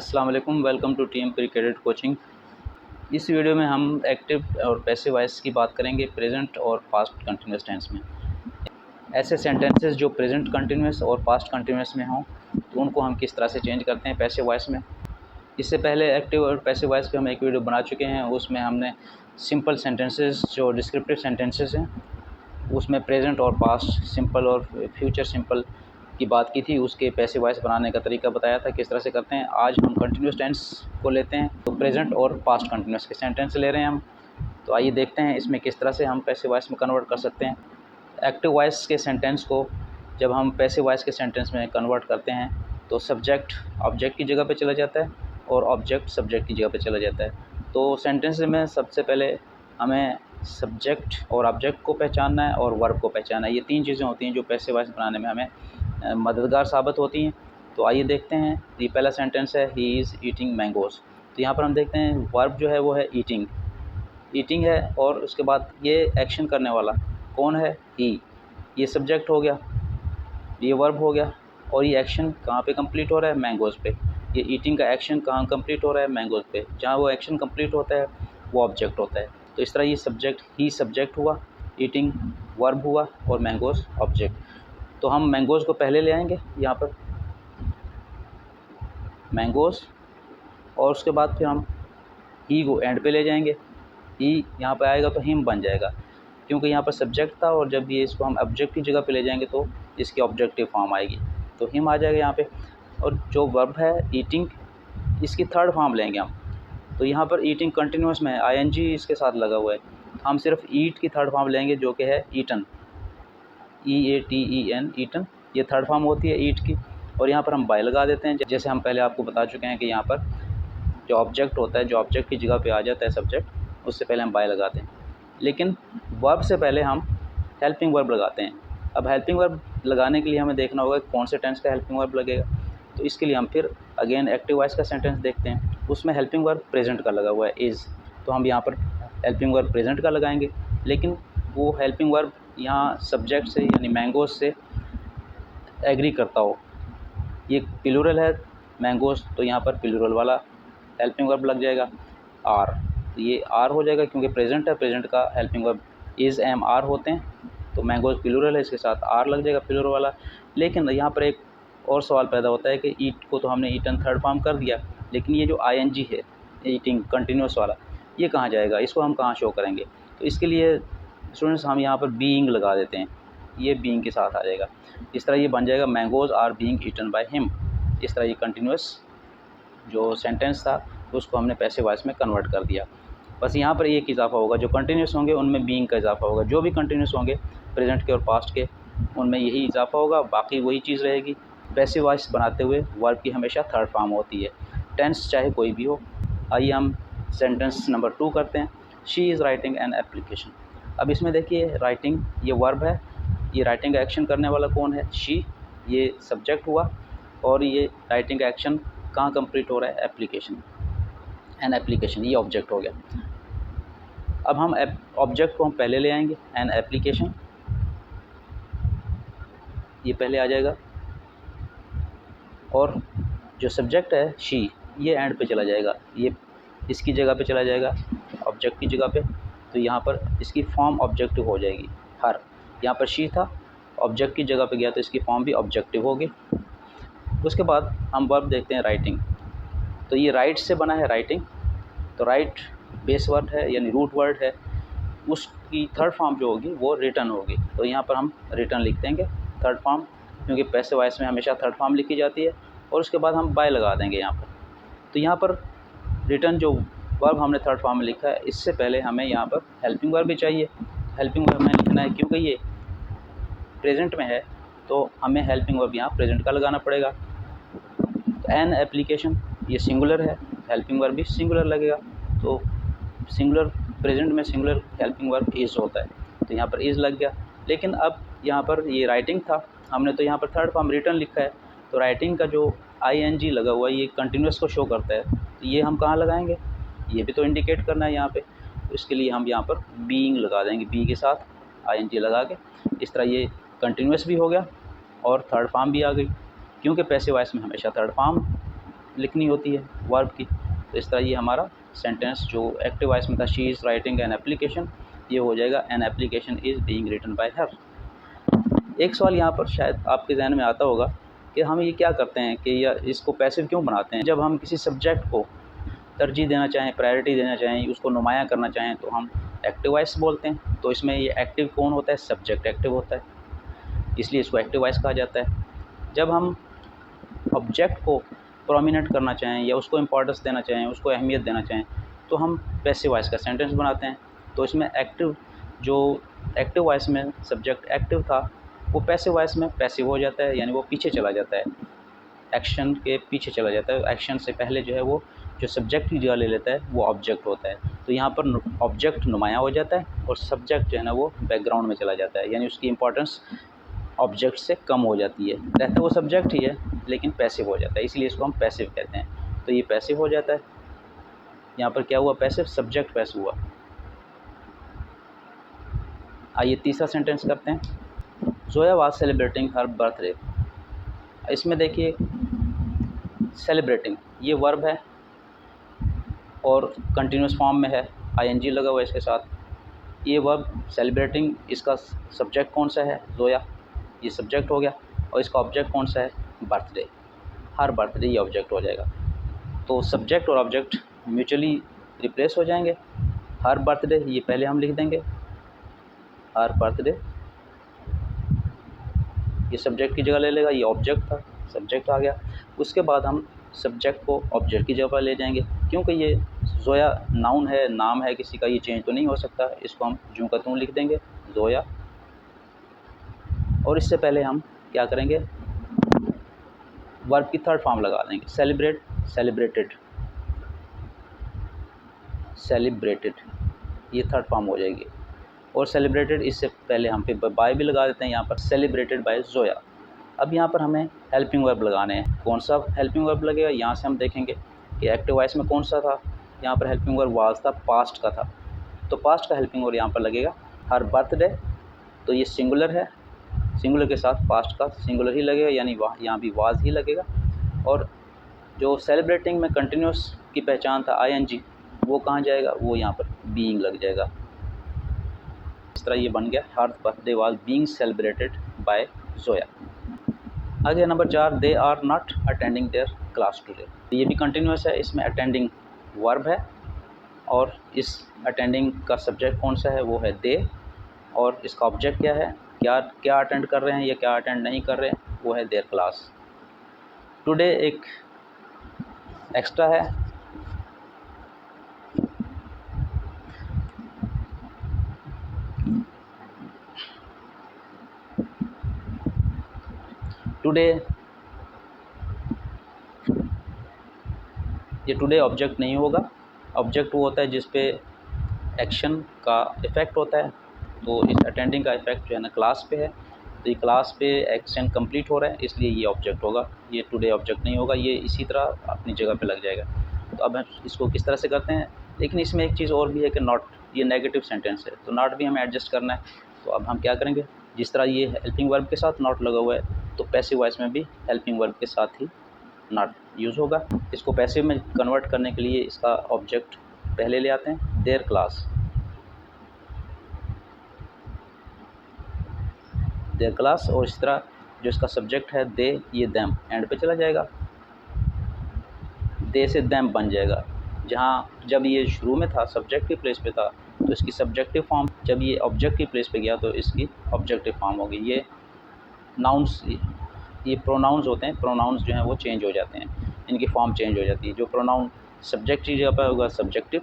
अस्सलाम वालेकुम, welcome to team pre credit coaching. इस वीडियो में हम एक्टिव और पैसिव वॉइस की बात करेंगे प्रेजेंट और पास्ट कंटिन्यूस टेंस में। ऐसे सेंटेंसेस जो प्रेजेंट कंटिन्यूस और पास्ट कंटिन्यूस में हों तो उनको हम किस तरह से चेंज करते हैं पैसिव वॉइस में। इससे पहले एक्टिव और पैसिव वॉइस पे हम एक वीडियो बना चुके हैं, उसमें हमने सिंपल सेंटेंसेस जो डिस्क्रिप्टिव सेंटेंसेस हैं उसमें प्रेजेंट और पास्ट सिंपल और फ्यूचर सिंपल की बात की थी, उसके पैसिव वॉइस बनाने का तरीका बताया था किस तरह से करते हैं। आज हम कंटिन्यूस टेंस को लेते हैं, तो प्रेजेंट और पास्ट कंटिन्यूस के सेंटेंस ले रहे हैं हम। तो आइए देखते हैं इसमें किस तरह से हम पैसिव वॉइस में कन्वर्ट कर सकते हैं। एक्टिव वॉइस के सेंटेंस को जब हम पैसिव वॉइस के सेंटेंस में कन्वर्ट करते हैं तो सब्जेक्ट ऑब्जेक्ट की जगह पे चला जाता है और ऑब्जेक्ट सब्जेक्ट की जगह पे चला जाता है। तो सेंटेंस में सबसे पहले हमें सब्जेक्ट और ऑब्जेक्ट को पहचानना है और वर्ब को पहचानना है। ये तीन चीज़ें होती हैं जो पैसिव वॉइस बनाने में हमें मददगार साबित होती हैं। तो आइए देखते हैं। ये पहला सेंटेंस है, ही इज़ ईटिंग मैंगोज़। तो यहाँ पर हम देखते हैं वर्ब जो है वो है ईटिंग, ईटिंग है, और उसके बाद ये एक्शन करने वाला कौन है, ही। ये सब्जेक्ट हो गया, ये वर्ब हो गया, और ये एक्शन कहाँ पे कंप्लीट हो रहा है, मैंगोज़ पे। ये ईटिंग का एक्शन कहाँ कंप्लीट हो रहा है, मैंगोज़ पे। जहाँ वो एक्शन कंप्लीट होता है वो ऑब्जेक्ट होता है। तो इस तरह ये सब्जेक्ट, ही सब्जेक्ट हुआ, ईटिंग वर्ब हुआ और मैंगोज़ ऑब्जेक्ट। तो हम मैंगोज़ को पहले ले आएंगे यहाँ पर, मैंगोज़, और उसके बाद फिर हम ही को एंड पे ले जाएंगे। ही यहाँ पे आएगा तो हिम बन जाएगा, क्योंकि यहाँ पर सब्जेक्ट था, और जब ये इसको हम ऑब्जेक्ट की जगह पे ले जाएंगे तो इसकी ऑब्जेक्टिव फॉर्म आएगी, तो हिम आ जाएगा यहाँ पे। और जो वर्ब है ईटिंग, इसकी थर्ड फॉर्म लेंगे हम। तो यहाँ पर ईटिंग कंटिन्यूस में है, आईएनजी इसके साथ लगा हुआ है। हम सिर्फ ईट की थर्ड फॉर्म लेंगे जो कि है ईटन, EATEN, ईटन। ये थर्ड फॉर्म होती है ईट की। और यहाँ पर हम बाय लगा देते हैं, जैसे हम पहले आपको बता चुके हैं कि यहाँ पर जो ऑब्जेक्ट होता है, जो ऑब्जेक्ट की जगह पे आ जाता है सब्जेक्ट, उससे पहले हम बाय लगाते हैं। लेकिन वर्ब से पहले हम हेल्पिंग वर्ब लगाते हैं। अब हेल्पिंग वर्ब लगाने के लिए हमें देखना होगा कौन से टेंस का हेल्पिंग वर्ब लगेगा। तो इसके लिए हम फिर अगेन एक्टिव वॉइस का सेंटेंस देखते हैं, उसमें हेल्पिंग वर्ब प्रेजेंट का लगा हुआ है, इज़। तो हम यहाँ पर हेल्पिंग वर्ब प्रेजेंट का लगाएंगे, लेकिन वो हेल्पिंग वर्ब यहाँ सब्जेक्ट से यानी मैंगोज़ से एग्री करता हो। ये प्लूरल है मैंगोज़, तो यहाँ पर प्लूरल वाला हेल्पिंग वर्ब लग जाएगा, आर। तो ये आर हो जाएगा क्योंकि प्रेजेंट है, प्रेजेंट का helping verb is, am, are होते हैं। तो मैंगोज़ प्लूरल है, इसके साथ आर लग जाएगा प्लूरल वाला। लेकिन यहाँ पर एक और सवाल पैदा होता है कि ईट को तो हमने ईटन थर्ड फॉर्म कर दिया, लेकिन ये जो आईएनजी है ईटिंग कंटिन्यूस वाला, ये कहाँ जाएगा, इसको हम कहाँ शो करेंगे। तो इसके लिए स्टूडेंट्स हम यहाँ पर बीइंग लगा देते हैं, ये बीइंग के साथ आ जाएगा। इस तरह ये बन जाएगा mangoes are being eaten by him. इस तरह ये कंटिन्यूस जो सेंटेंस था उसको हमने पैसिव वॉइस में कन्वर्ट कर दिया। बस यहाँ पर एक इजाफा होगा, जो कंटिन्यूस होंगे उनमें बीइंग का इजाफा होगा, जो भी कंटिन्यूस होंगे प्रेजेंट के और पास्ट के उनमें यही इजाफा होगा, बाकी वही चीज़ रहेगी। पैसिव वॉइस बनाते हुए वर्ब की हमेशा थर्ड फॉर्म होती है, टेंस चाहे कोई भी हो। आइए हम सेंटेंस नंबर 2 करते हैं। She is writing an application. अब इसमें देखिए राइटिंग ये वर्ब है, ये राइटिंग का एक्शन करने वाला कौन है, शी, ये सब्जेक्ट हुआ, और ये राइटिंग का एक्शन कहाँ कंप्लीट हो रहा है, एप्लीकेशन, एन एप्लीकेशन, ये ऑब्जेक्ट हो गया। अब हम ऑब्जेक्ट को हम पहले ले आएंगे, एन एप्लीकेशन, ये पहले आ जाएगा, और जो सब्जेक्ट है शी, ये एंड पे चला जाएगा, ये इसकी जगह पे चला जाएगा, ऑब्जेक्ट की जगह पे। तो यहाँ पर इसकी फॉर्म ऑब्जेक्टिव हो जाएगी, हर। यहाँ पर शी था, ऑब्जेक्ट की जगह पे गया तो इसकी फॉर्म भी ऑब्जेक्टिव होगी। उसके बाद हम वर्ब देखते हैं राइटिंग। तो ये राइट से बना है राइटिंग, तो राइट बेस वर्ड है यानी रूट वर्ड है, उसकी थर्ड फॉर्म जो होगी वो रिटर्न होगी। तो यहाँ पर हम रिटर्न लिख देंगे थर्ड फॉर्म, क्योंकि पैसिव वॉइस में हमेशा थर्ड फॉर्म लिखी जाती है। और उसके बाद हम बाय लगा देंगे यहाँ पर। तो यहाँ पर रिटर्न जो वर्ब हमने थर्ड फॉर्म में लिखा है, इससे पहले हमें यहाँ पर हेल्पिंग वर्ब भी चाहिए। हेल्पिंग वर्ब हमें लिखना है, क्योंकि ये प्रेजेंट में है तो हमें हेल्पिंग वर्ब यहाँ प्रेजेंट का लगाना पड़ेगा। तो एन एप्लीकेशन ये सिंगुलर है, हेल्पिंग वर्ब भी सिंगुलर लगेगा। तो सिंगुलर प्रेजेंट में सिंगुलर हेल्पिंग वर्ब इज़ होता है, तो यहाँ पर इज़ लग गया। लेकिन अब यहाँ पर ये राइटिंग था, हमने तो यहाँ पर थर्ड फॉर्म रिटर्न लिखा है, तो राइटिंग का जो आईएनजी लगा हुआ है ये कंटिन्यूस को शो करता है। तो ये हम कहाँ लगाएंगे, ये भी तो इंडिकेट करना है यहाँ पे। तो इसके लिए हम यहाँ पर बीइंग लगा देंगे, बी के साथ आईएनजी लगा के। इस तरह ये कंटिन्यूस भी हो गया और थर्ड फॉर्म भी आ गई, क्योंकि पैसिव वॉइस में हमेशा थर्ड फॉर्म लिखनी होती है वर्ब की। तो इस तरह ये हमारा सेंटेंस जो एक्टिव वॉइस में था, she is writing an application, ये हो जाएगा an application is being written by her. एक सवाल यहाँ पर शायद आपके जहन में आता होगा कि हम ये क्या करते हैं कि या इसको पैसिव क्यों बनाते हैं। जब हम किसी सब्जेक्ट को तरजीह देना चाहें, प्रायोरिटी देना चाहें, उसको नुमायाँ करना चाहें तो हम एक्टिव वॉइस बोलते हैं। तो इसमें ये एक्टिव कौन होता है, सब्जेक्ट एक्टिव होता है, इसलिए इसको एक्टिव वॉइस कहा जाता है। जब हम ऑब्जेक्ट को प्रोमिनेंट करना चाहें या उसको इम्पोर्टेंस देना चाहें, उसको अहमियत देना चाहें, तो हम पैसिव वॉइस का सेंटेंस बनाते हैं। तो इसमें एक्टिव जो एक्टिव वॉइस में सब्जेक्ट एक्टिव था वो पैसिव वॉइस में पैसिव हो जाता है, यानी वो पीछे चला जाता है, एक्शन के पीछे चला जाता है। एक्शन से पहले जो है वो जो सब्जेक्ट की जगह ले लेता है वो ऑब्जेक्ट होता है। तो यहाँ पर ऑब्जेक्ट नुमायाँ हो जाता है और सब्जेक्ट जो है ना वो बैकग्राउंड में चला जाता है, यानी उसकी इंपॉर्टेंस ऑब्जेक्ट से कम हो जाती है। रहता वो सब्जेक्ट ही है लेकिन पैसिव हो जाता है, इसलिए इसको हम पैसिव कहते हैं। तो ये पैसिव हो जाता है। यहाँ पर क्या हुआ, पैसिव, सब्जेक्ट पैसिव हुआ। आइए तीसरा सेंटेंस करते हैं। Zoya was celebrating her birthday. इसमें देखिए सेलिब्रेटिंग ये वर्ब है और कंटिन्यूस फॉर्म में है, आईएनजी लगा हुआ है इसके साथ। ये वर्ब सेलिब्रेटिंग, इसका सब्जेक्ट कौन सा है, जोया, ये सब्जेक्ट हो गया, और इसका ऑब्जेक्ट कौन सा है, बर्थडे। हर बर्थडे ये ऑब्जेक्ट हो जाएगा। तो सब्जेक्ट और ऑब्जेक्ट म्यूचुअली रिप्लेस हो जाएंगे। हर बर्थडे ये पहले हम लिख देंगे, हर बर्थडे, ये सब्जेक्ट की जगह ले लेगा, ये ऑब्जेक्ट था, सब्जेक्ट आ गया। उसके बाद हम सब्जेक्ट को ऑब्जेक्ट की जगह पर ले जाएंगे, क्योंकि ये जोया नाउन है, नाम है किसी का, ये चेंज तो नहीं हो सकता, इसको हम जूं का त्यों लिख देंगे, जोया। और इससे पहले हम क्या करेंगे, वर्ब की थर्ड फॉर्म लगा देंगे, सेलिब्रेट, सेलिब्रेटेड, सेलिब्रेटेड, ये थर्ड फॉर्म हो जाएगी। और सेलिब्रेटेड इससे पहले हम फिर बाय भी लगा देते हैं यहाँ पर, सेलिब्रेटेड बाय जोया। अब यहाँ पर हमें हेल्पिंग वर्ब लगाने हैं। कौन सा हेल्पिंग वर्ब लगेगा, यहाँ से हम देखेंगे कि एक्टिव वॉइस में कौन सा था, यहाँ पर हेल्पिंग वर्ब वाज था, पास्ट का था। तो पास्ट का हेल्पिंग वर्ब यहाँ पर लगेगा हर बर्थडे। तो ये सिंगुलर है, सिंगुलर के साथ पास्ट का सिंगुलर ही लगेगा, यानी यहाँ भी वाज ही लगेगा। और जो सेलिब्रेटिंग में कंटिन्यूस की पहचान था आईएनजी, वो कहाँ जाएगा, वो यहाँ पर बीइंग लग जाएगा। इस तरह ये बन गया, हर birthday was being celebrated by Zoya. आगे number 4, they are not attending their class today. ये भी कंटिन्यूस है, इसमें अटेंडिंग वर्ब है और इस अटेंडिंग का सब्जेक्ट कौन सा है, वो है दे, और इसका ऑब्जेक्ट क्या है, क्या अटेंड कर रहे हैं या क्या अटेंड नहीं कर रहे हैं, वो है देयर क्लास। टुडे एक एक्स्ट्रा है, टुडे, ये टुडे ऑब्जेक्ट नहीं होगा। ऑब्जेक्ट वो होता है जिस पे एक्शन का इफ़ेक्ट होता है। तो इस अटेंडिंग का इफ़ेक्ट जो है ना क्लास पे है, तो ये क्लास पे एक्शन कंप्लीट हो रहा है, इसलिए ये ऑब्जेक्ट होगा। ये टुडे ऑब्जेक्ट नहीं होगा, ये इसी तरह अपनी जगह पे लग जाएगा। तो अब हम इसको किस तरह से करते हैं, लेकिन इसमें एक चीज़ और भी है कि नॉट, ये नेगेटिव सेंटेंस है तो नॉट भी हमें एडजस्ट करना है। तो अब हम क्या करेंगे, जिस तरह ये हेल्पिंग वर्ब के साथ नॉट लगा हुआ है, तो पैसिव वॉइस में भी हेल्पिंग वर्ब के साथ ही नॉट यूज़ होगा। इसको पैसिव में कन्वर्ट करने के लिए इसका ऑब्जेक्ट पहले ले आते हैं, देयर क्लास, देयर क्लास, और इस तरह जो इसका सब्जेक्ट है दे, ये दैम एंड पे चला जाएगा, दे से दैम बन जाएगा। जहाँ जब ये शुरू में था सब्जेक्ट की प्लेस पे था तो इसकी सब्जेक्टिव फॉर्म, जब ये ऑब्जेक्ट की प्लेस पे गया तो इसकी ऑब्जेक्टिव फॉर्म होगी। ये नाउन्स, ये प्रोनाउंस होते हैं, प्रोनाउंस जो हैं वो चेंज हो जाते हैं, इनकी फॉर्म चेंज हो जाती है। जो प्रोनाउन सब्जेक्ट की जगह पर होगा सब्जेक्टिव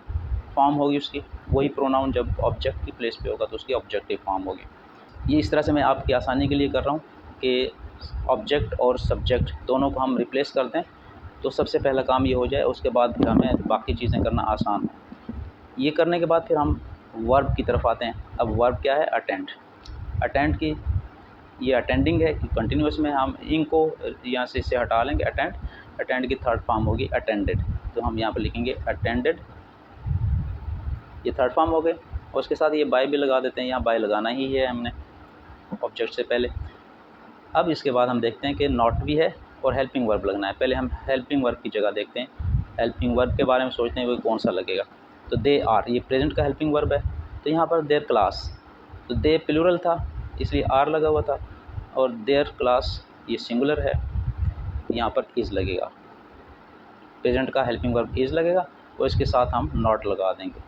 फॉर्म होगी उसकी, वही प्रोनाउन जब ऑब्जेक्ट की प्लेस पे होगा तो उसकी ऑब्जेक्टिव फॉर्म होगी। ये इस तरह से मैं आपकी आसानी के लिए कर रहा हूँ कि ऑब्जेक्ट और सब्जेक्ट दोनों को हम रिप्लेस कर दें, तो सबसे पहला काम ये हो जाए, उसके बाद फिर हमें बाकी चीज़ें करना आसान हो। ये करने के बाद फिर हम वर्ब की तरफ आते हैं। अब वर्ब क्या है, अटेंड। अटेंड की ये अटेंडिंग है कि कंटिन्यूस में हम इंग को यहाँ से इससे हटा लेंगे, अटेंड, अटेंड की थर्ड फॉर्म होगी अटेंडेड। तो हम यहाँ पर लिखेंगे अटेंडेड, ये थर्ड फॉर्म हो गए। और उसके साथ ये बाय भी लगा देते हैं, यहाँ बाय लगाना ही है हमने ऑब्जेक्ट से पहले। अब इसके बाद हम देखते हैं कि नॉट भी है और हेल्पिंग वर्ब लगना है। पहले हम हेल्पिंग वर्ब की जगह देखते हैं, हेल्पिंग वर्ब के बारे में सोचते हैं कोई कौन सा लगेगा। तो दे आर, ये प्रेजेंट का हेल्पिंग वर्ब है। तो यहाँ पर देयर क्लास, तो दे प्लूरल था इसलिए आर लगा हुआ था, और देयर क्लास ये सिंगुलर है, यहाँ पर इज़ लगेगा। प्रेजेंट का हेल्पिंग वर्ब इज़ लगेगा और इसके साथ हम नॉट लगा देंगे।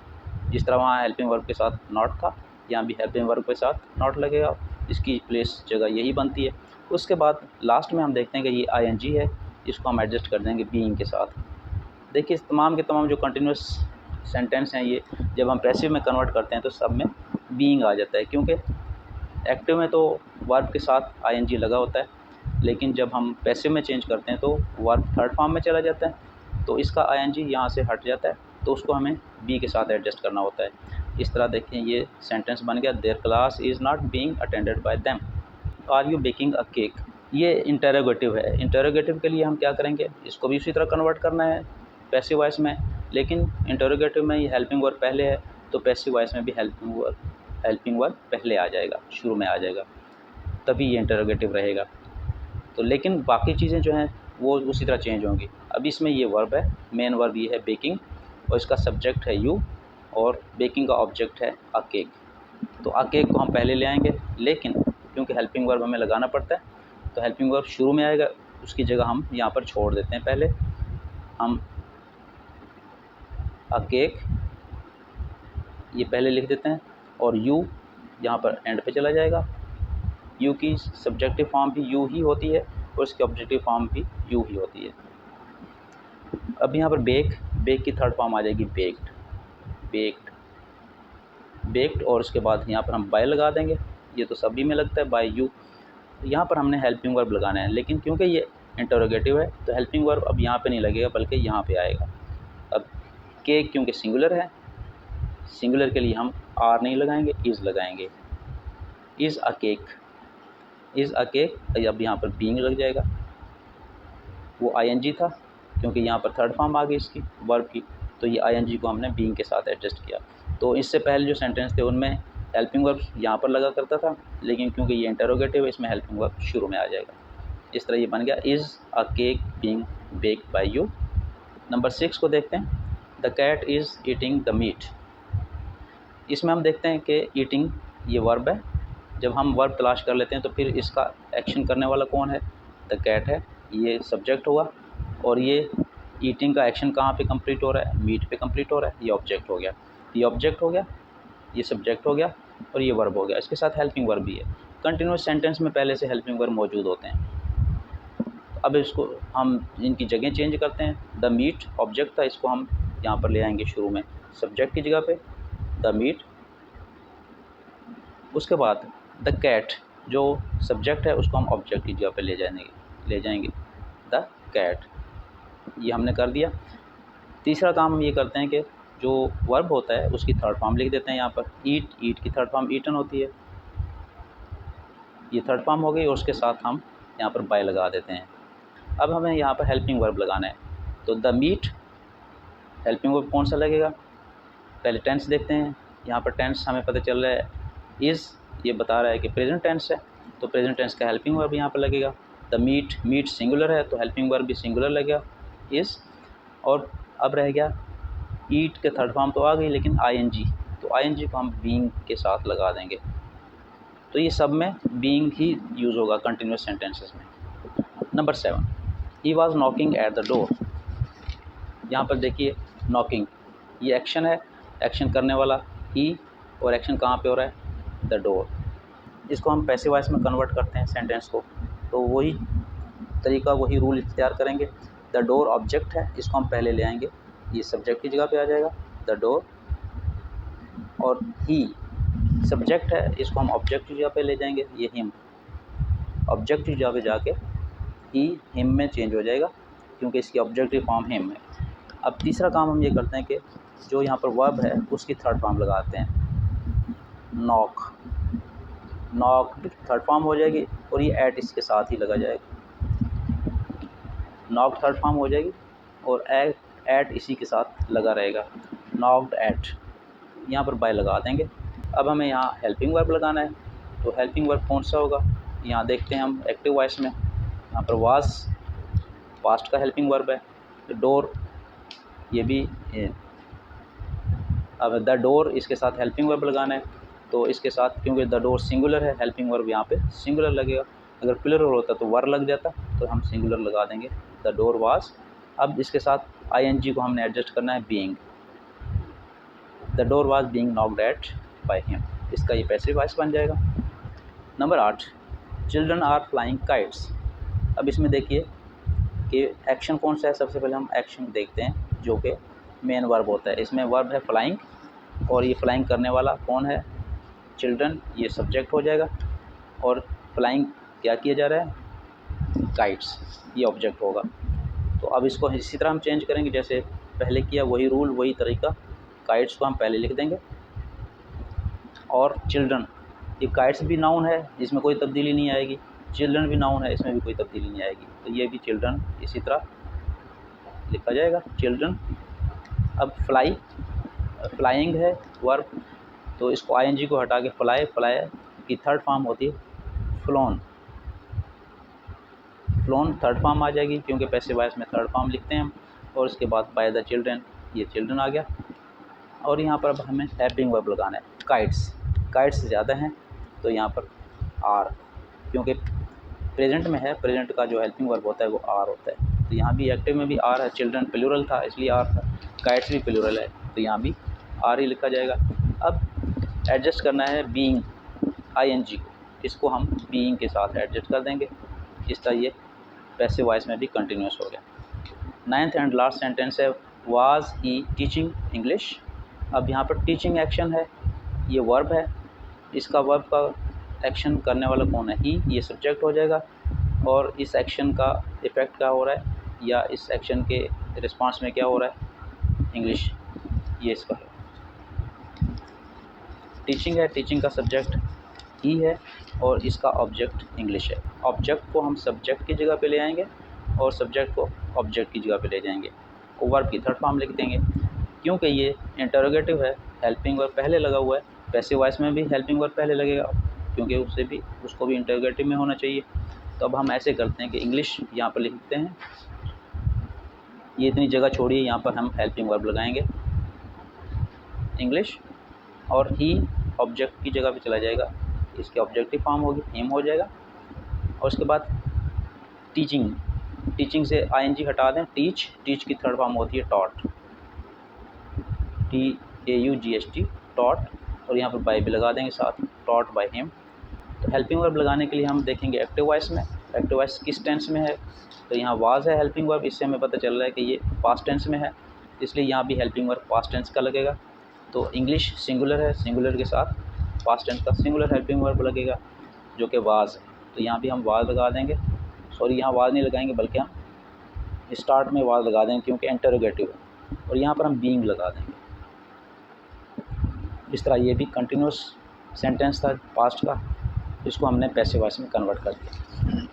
जिस तरह वहाँ हेल्पिंग वर्ब के साथ नॉट था, यहाँ भी हेल्पिंग वर्ब के साथ नॉट लगेगा, इसकी प्लेस जगह यही बनती है। उसके बाद लास्ट में हम देखते हैं कि ये आईएनजी है, इसको हम एडजस्ट कर देंगे बीइंग के साथ। देखिए इस तमाम के तमाम जो कंटिन्यूस सेंटेंस हैं, ये जब हम पैसिव में कन्वर्ट करते हैं तो सब में बीइंग आ जाता है, क्योंकि एक्टिव में तो वर्ब के साथ आईएनजी लगा होता है, लेकिन जब हम पैसिव में चेंज करते हैं तो वर्ब थर्ड फॉर्म में चला जाता है, तो इसका आईएनजी यहाँ से हट जाता है, तो उसको हमें बी के साथ एडजस्ट करना होता है। इस तरह देखें ये सेंटेंस बन गया, their class is not being attended by them, are you baking a cake. ये इंटरोगेटिव है। इंटरोगेटिव के लिए हम क्या करेंगे, इसको भी उसी तरह कन्वर्ट करना है पैसिव वॉइस में, लेकिन इंटरोगेटिव में ये हेल्पिंग वर्ब पहले है, तो पैसिव वॉइस में भी हेल्पिंग वर्ब पहले आ जाएगा, शुरू में आ जाएगा, तभी ये इंटरोगेटिव रहेगा। तो लेकिन बाकी चीज़ें जो हैं वो उसी तरह चेंज होंगी। अब इसमें ये वर्ब है, मेन वर्ब ये है बेकिंग, और इसका सब्जेक्ट है यू, और बेकिंग का ऑब्जेक्ट है अ केक। तो अ केक को हम पहले ले आएंगे, लेकिन क्योंकि हेल्पिंग वर्ब हमें लगाना पड़ता है, तो हेल्पिंग वर्ब शुरू में आएगा, उसकी जगह हम यहाँ पर छोड़ देते हैं। पहले हम अ केक ये पहले लिख देते हैं, और यू यहाँ पर एंड पे चला जाएगा। यू की सब्जेक्टिव फॉर्म भी यू ही होती है, और इसकी ऑब्जेक्टिव फॉर्म भी यू ही होती है। अब यहाँ पर बेक की थर्ड फॉर्म आ जाएगी बेक्ड, और उसके बाद यहाँ पर हम बाय लगा देंगे। ये तो सभी में लगता है बाय यू। यहाँ पर हमने हेल्पिंग वर्ब लगाना है, लेकिन क्योंकि ये इंटरोगेटिव है तो हेल्पिंग वर्ब अब यहाँ पे नहीं लगेगा, बल्कि यहाँ पे आएगा। अब केक क्योंकि सिंगुलर है, सिंगुलर के लिए हम आर नहीं लगाएंगे, इज़ लगाएंगे। इज़ अ केक, अब यहाँ पर बीइंग लग जाएगा। वो आईएनजी था, क्योंकि यहाँ पर थर्ड फॉर्म आ गई इसकी वर्ब की, तो ये आईएनजी को हमने बीइंग के साथ एडजस्ट किया। तो इससे पहले जो सेंटेंस थे उनमें हेल्पिंग वर्ब यहाँ पर लगा करता था, लेकिन क्योंकि ये इंटरोगेटिव है इसमें हेल्पिंग वर्ब शुरू में आ जाएगा। इस तरह ये बन गया, is a cake being baked by you. Number 6 को देखते हैं, the cat is eating the meat. इसमें हम देखते हैं कि ईटिंग ये वर्ब है। जब हम वर्ब तलाश कर लेते हैं तो फिर इसका एक्शन करने वाला कौन है, द कैट है, ये सब्जेक्ट हुआ, और ये ईटिंग का एक्शन कहाँ पे कंप्लीट हो रहा है, मीट पे कंप्लीट हो रहा है, ये ऑब्जेक्ट हो गया, ये ऑब्जेक्ट हो गया, ये सब्जेक्ट हो गया, और ये वर्ब हो गया। इसके साथ हेल्पिंग वर्ब भी है। कंटिन्यूस सेंटेंस में पहले से हेल्पिंग वर्ब मौजूद होते हैं। अब इसको हम इनकी जगह चेंज करते हैं। द मीट ऑब्जेक्ट था, इसको हम यहाँ पर ले आएंगे शुरू में सब्जेक्ट की जगह पे, द मीट। उसके बाद द कैट जो सब्जेक्ट है उसको हम ऑब्जेक्ट की जगह पे ले जाएंगे द कैट, ये हमने कर दिया। तीसरा काम हम ये करते हैं कि जो वर्ब होता है उसकी थर्ड फॉर्म लिख देते हैं यहाँ पर। ईट की थर्ड फॉर्म ईटन होती है, ये थर्ड फॉर्म हो गई, और उसके साथ हम यहाँ पर बाय लगा देते हैं। अब हमें यहाँ पर हेल्पिंग वर्ब लगाना है, तो द मीट हेल्पिंग वर्ब कौन सा लगेगा, पहले टेंस देखते हैं। यहाँ पर टेंस हमें पता चल रहा है इज़, ये बता रहा है कि प्रेजेंट टेंस है, तो प्रेजेंट टेंस का हेल्पिंग वर्ब यहाँ पर लगेगा। द मीट सिंगुलर है, तो हेल्पिंग वर्ब भी सिंगुलर लगेगा इज़। और अब रह गया ईट के थर्ड फॉर्म तो आ गई, लेकिन आईएनजी, तो आईएनजी को हम बीइंग के साथ लगा देंगे। तो ये सब में बीइंग ही यूज़ होगा कंटिन्यूस सेंटेंसेस में। Number 7, he was knocking at the door. यहाँ पर देखिए नॉकिंग ये एक्शन है, एक्शन करने वाला ही, और एक्शन कहाँ पे हो रहा है, द डोर। इसको हम पैसिव वॉइस में कन्वर्ट करते हैं सेंटेंस को, तो वही तरीका, वही रूल इख्तियार करेंगे। द डोर ऑब्जेक्ट है, इसको हम पहले ले आएंगे, ये सब्जेक्ट की जगह पे आ जाएगा द डोर, और ही सब्जेक्ट है, इसको हम ऑब्जेक्ट की जगह पे ले जाएंगे, ये हिम, ऑब्जेक्ट की जगह पे जाके ही हिम में चेंज हो जाएगा, क्योंकि इसकी ऑब्जेक्टिव फॉर्म हिम है। अब तीसरा काम हम ये करते हैं कि जो यहाँ पर वर्ब है उसकी थर्ड फॉर्म लगाते हैं, नॉक थर्ड फॉर्म हो जाएगी, और ये एट इसके साथ ही लगा जाएगा। नॉक थर्ड फॉर्म हो जाएगी और एट इसी के साथ लगा रहेगा, नॉक्ड एट। यहाँ पर बाय लगा देंगे। अब हमें यहाँ हेल्पिंग वर्ब लगाना है, तो हेल्पिंग वर्ब कौन सा होगा, यहाँ देखते हैं हम एक्टिव वॉइस में। यहाँ पर वाज पास्ट का हेल्पिंग वर्ब है। डोर, ये भी अब द डोर, इसके साथ हेल्पिंग वर्ब लगाना है, तो इसके साथ क्योंकि द डोर सिंगुलर है, हेल्पिंग वर्ब यहाँ पे सिंगुलर लगेगा। अगर प्लूरल होता तो वर लग जाता, तो हम सिंगुलर लगा देंगे, द डोर वाज। अब इसके साथ आईएनजी को हमने एडजस्ट करना है, being, the door was being knocked at by him, इसका ये पैसिव वॉइस बन जाएगा। Number 8, children are flying kites. अब इसमें देखिए कि एक्शन कौन सा है। सबसे पहले हम एक्शन देखते हैं जो कि मेन वर्ब होता है। इसमें वर्ब है फ्लाइंग, और ये फ्लाइंग करने वाला कौन है, चिल्ड्रन, ये सब्जेक्ट हो जाएगा, और फ्लाइंग क्या किया जा रहा है, काइट्स, ये ऑब्जेक्ट होगा। तो अब इसको इसी तरह हम चेंज करेंगे जैसे पहले किया, वही रूल वही तरीका। काइट्स को हम पहले लिख देंगे, और चिल्ड्रन, ये काइट्स भी नाउन है, इसमें कोई तब्दीली नहीं आएगी, चिल्ड्रन भी नाउन है, इसमें भी कोई तब्दीली नहीं आएगी, तो ये भी चिल्ड्रन इसी तरह लिखा जाएगा, चिल्ड्रन। अब फ्लाई, फ्लाइंग है वर्ब, तो इसको आईएनजी को हटा के फ्लाई, फ्लाई की थर्ड फॉर्म होती है फ्लोन, फ्लोन थर्ड फॉर्म आ जाएगी क्योंकि पैसिव वॉइस में थर्ड फॉर्म लिखते हैं हम। और इसके बाद बाय द चिल्ड्रन, ये चिल्ड्रन आ गया। और यहाँ पर अब हमें हेल्पिंग वर्ब लगाना है, काइट्स, काइट्स ज़्यादा हैं तो यहाँ पर आर, क्योंकि प्रेजेंट में है, प्रेजेंट का जो हेल्पिंग वर्ब होता है वो आर होता है, तो यहाँ भी एक्टिव में भी आर है, चिल्ड्रन प्लूरल था इसलिए आर था, काइट्स भी प्लूरल है तो यहाँ भी आर ही लिखा जाएगा। अब एडजस्ट करना है बीइंग, आईएनजी को, इसको हम बीइंग के साथ एडजस्ट कर देंगे, इस तरह ये पैसिव वॉइस में भी कंटिन्यूस हो गया। 9th एंड लास्ट सेंटेंस है, वाज ही टीचिंग इंग्लिश। अब यहाँ पर टीचिंग एक्शन है, ये वर्ब है, इसका वर्ब का एक्शन करने वाला कौन है, ही, ये सब्जेक्ट हो जाएगा, और इस एक्शन का इफ़ेक्ट क्या हो रहा है, या इस एक्शन के रिस्पांस में क्या हो रहा है, इंग्लिश, ये इसका है। टीचिंग है, टीचिंग का सब्जेक्ट ही है, और इसका ऑब्जेक्ट इंग्लिश है। ऑब्जेक्ट को हम सब्जेक्ट की जगह पे ले आएंगे, और सब्जेक्ट को ऑब्जेक्ट की जगह पे ले जाएंगे, और वर्ब की थर्ड फॉर्म लिख देंगे। क्योंकि ये इंटरोगेटिव है, हेल्पिंग वर्ब पहले लगा हुआ है, पैसिव वॉइस में भी हेल्पिंग वर्ब पहले लगेगा क्योंकि उसको भी इंटरोगेटिव में होना चाहिए। तो अब हम ऐसे करते हैं कि इंग्लिश यहाँ पर लिखते हैं, ये इतनी जगह छोड़िए, यहाँ पर हम हेल्पिंग वर्ब लगाएंगे इंग्लिश, और ही ऑब्जेक्ट की जगह पे चला जाएगा, इसकी ऑब्जेक्टिव फॉर्म होगी, हिम हो जाएगा। और उसके बाद टीचिंग, टीचिंग से आईएनजी हटा दें, टीच, टीच की थर्ड फॉर्म होती है टॉट, TAUGHT, टॉट, और यहाँ पर बाय भी लगा देंगे साथ, टॉट बाय हिम। तो हेल्पिंग वर्ब लगाने के लिए हम देखेंगे एक्टिव वॉइस में, एक्टिव वॉइस किस टेंस में है, तो यहाँ वाज है हेल्पिंग वर्ब, इससे हमें पता चल रहा है कि ये पास्ट टेंस में है, इसलिए यहाँ भी हेल्पिंग वर्ब पास्ट टेंस का लगेगा। तो इंग्लिश सिंगुलर है, सिंगुलर के साथ पास्ट टेंस का सिंगुलर हेल्पिंग वर्ब लगेगा जो कि वाज है, तो यहाँ भी हम वाज लगा देंगे। सॉरी, यहाँ वाज नहीं लगाएंगे बल्कि हम स्टार्ट में वाज लगा देंगे क्योंकि इंटरोगेटिव है, और यहाँ पर हम बीइंग लगा देंगे। इस तरह ये भी कंटिन्यूस सेंटेंस था पास्ट का, इसको हमने पैसिव वॉइस में कन्वर्ट कर दिया।